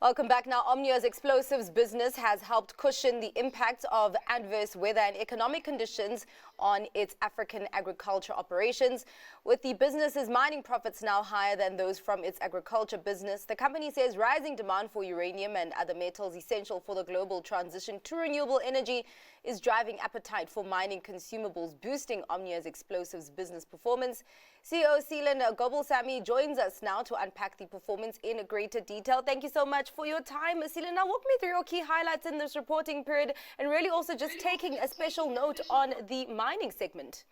Welcome back. Now, Omnia's explosives business has helped cushion the impact of adverse weather and economic conditions on its African agriculture operations. With the business's mining profits now higher than those from its agriculture business, the company says rising demand for uranium and other metals essential for the global transition to renewable energy is driving appetite for mining consumables, boosting Omnia's explosives business performance. CEO Seelan Gobalsamy joins us now to unpack the performance in greater detail. Thank you so much for your time, Seelan. Now, walk me through your key highlights in this reporting period and really also just taking a special note on the mining segment.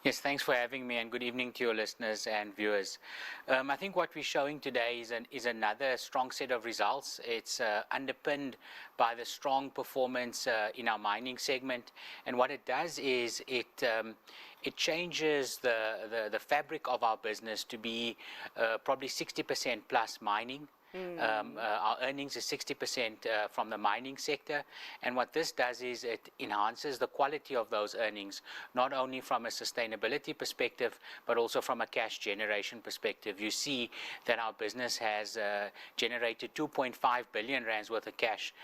Yes, thanks for having me, and good evening to your listeners and viewers. I think what we're showing today is another strong set of results. It's underpinned by the strong performance in our mining segment, and what it does is it changes the fabric of our business to be probably 60% plus mining. Our earnings is 60% from the mining sector, and what this does is it enhances the quality of those earnings, not only from a sustainability perspective but also from a cash generation perspective. You see that our business has generated 2.5 billion rands worth of cash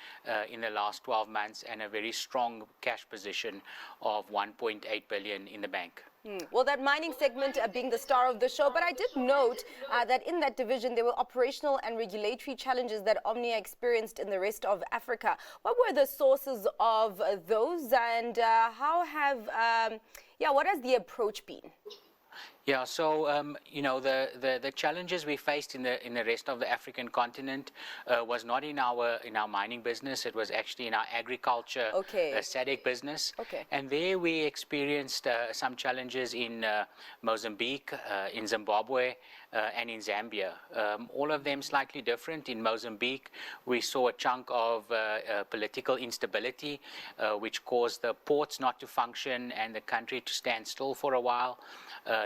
in the last 12 months and a very strong cash position of 1.8 billion in the bank. Well, that mining segment being the star of the show, but I did note that in that division there were operational and regulatory challenges that Omnia experienced in the rest of Africa. What were the sources of those, and what has the approach been? Yeah, so the challenges we faced in the rest of the African continent was not in our mining business. It was actually in our agriculture SADC business. And there we experienced some challenges in Mozambique, in Zimbabwe, and in Zambia. All of them slightly different. In Mozambique, we saw a chunk of political instability, which caused the ports not to function and the country to stand still for a while.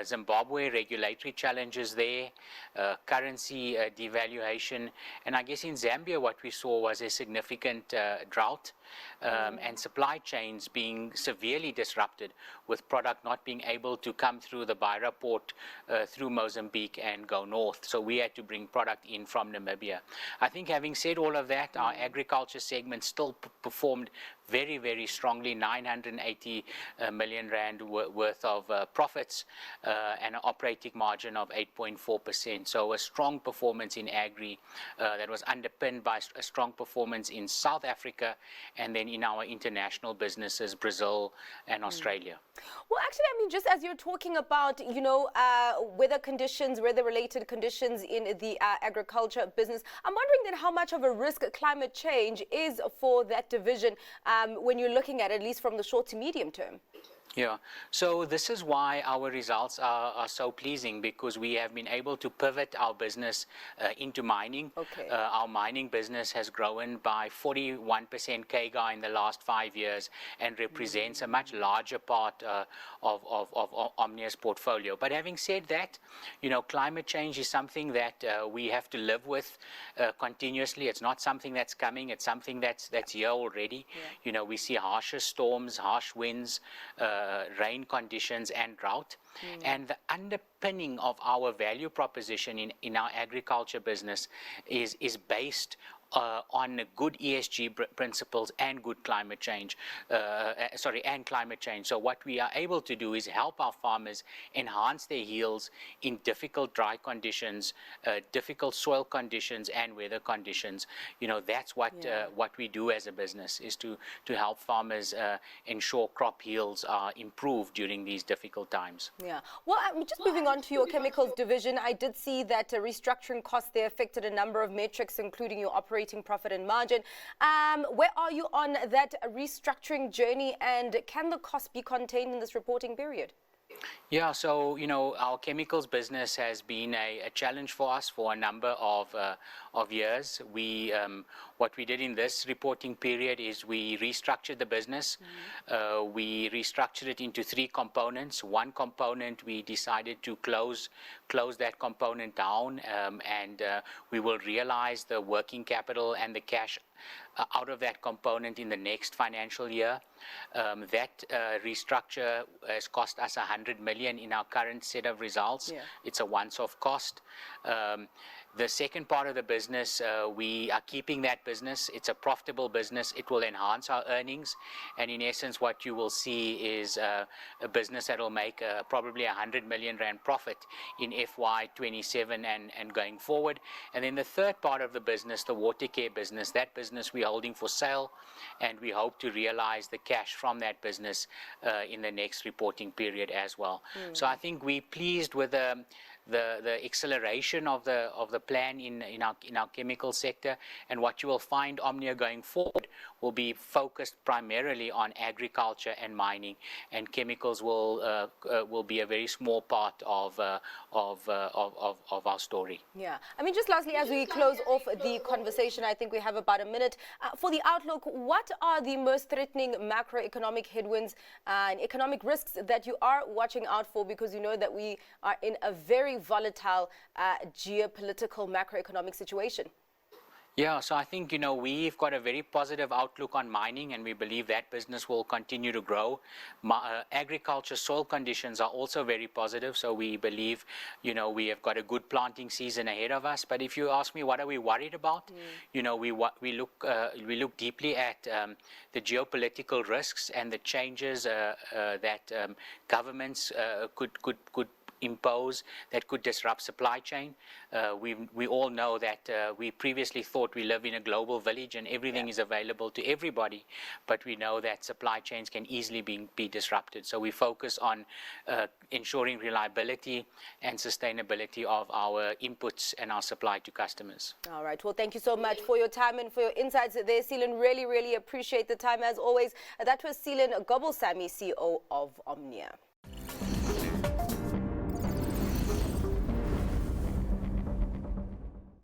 Zimbabwe, regulatory challenges there, currency devaluation, and I guess in Zambia what we saw was a significant drought and supply chains being severely disrupted, with product not being able to come through the Beira port through Mozambique and go north. So we had to bring product in from Namibia. I think having said all of that, our agriculture segment still performed very, very strongly, 980 million rand worth of profits and an operating margin of 8.4%. So a strong performance in agri that was underpinned by a strong performance in South Africa and then in our international businesses, Brazil and Australia. Well, actually, I mean, just as you're talking about, weather-related conditions in the agriculture business, I'm wondering then how much of a risk climate change is for that division when you're looking at least from the short to medium term. Yeah, so this is why our results are so pleasing, because we have been able to pivot our business into mining. Our mining business has grown by 41% CAGR in the last 5 years and represents a much larger part of Omnia's portfolio. But having said that, climate change is something that we have to live with continuously. It's not something that's coming, it's something that's here already. We see harsher storms, harsh winds, rain conditions and drought. And the underpinning of our value proposition in our agriculture business is based on good ESG principles and good climate change, and climate change. So what we are able to do is help our farmers enhance their yields in difficult dry conditions, difficult soil conditions and weather conditions. That's what we do as a business, is to help farmers ensure crop yields are improved during these difficult times. Yeah. Well, just moving on to your chemicals division, I did see that restructuring costs there affected a number of metrics, including your operating profit and margin. Where are you on that restructuring journey, and can the cost be contained in this reporting period? Yeah, so our chemicals business has been a challenge for us for a number of years. We what we did in this reporting period is we restructured the business. We restructured it into 3 components. One component we decided to close that component down, and we will realize the working capital and the cash out of that component in the next financial year. That restructure has cost us 100 million in our current set of results. It's a once-off cost. The second part of the business, we are keeping that business. It's a profitable business. It will enhance our earnings. And in essence, what you will see is a business that will make probably 100 million rand profit in FY27 and going forward. And then the third part of the business, the water care business, that business we're holding for sale, and we hope to realize the cash from that business in the next reporting period as well. So I think we're pleased with the acceleration of the plan in our chemical sector, and what you will find Omnia going forward will be focused primarily on agriculture and mining, and chemicals will be a very small part of our story. Yeah, I mean, just lastly, as we close off the conversation, I think we have about a minute for the outlook. What are the most threatening macroeconomic headwinds and economic risks that you are watching out for, because you know that we are in a very volatile geopolitical macroeconomic situation? Yeah, so I think, we've got a very positive outlook on mining, and we believe that business will continue to grow. Agriculture soil conditions are also very positive, so we believe, we have got a good planting season ahead of us. But if you ask me, what are we worried about? We look deeply at the geopolitical risks and the changes that governments could impose that could disrupt supply chain. We all know that we previously thought we live in a global village and everything is available to everybody, but we know that supply chains can easily be disrupted. So we focus on ensuring reliability and sustainability of our inputs and our supply to customers. All right. Well, thank you so much for your time and for your insights there, Seelan. Really, really appreciate the time as always. That was Seelan Gobalsamy, CEO of Omnia.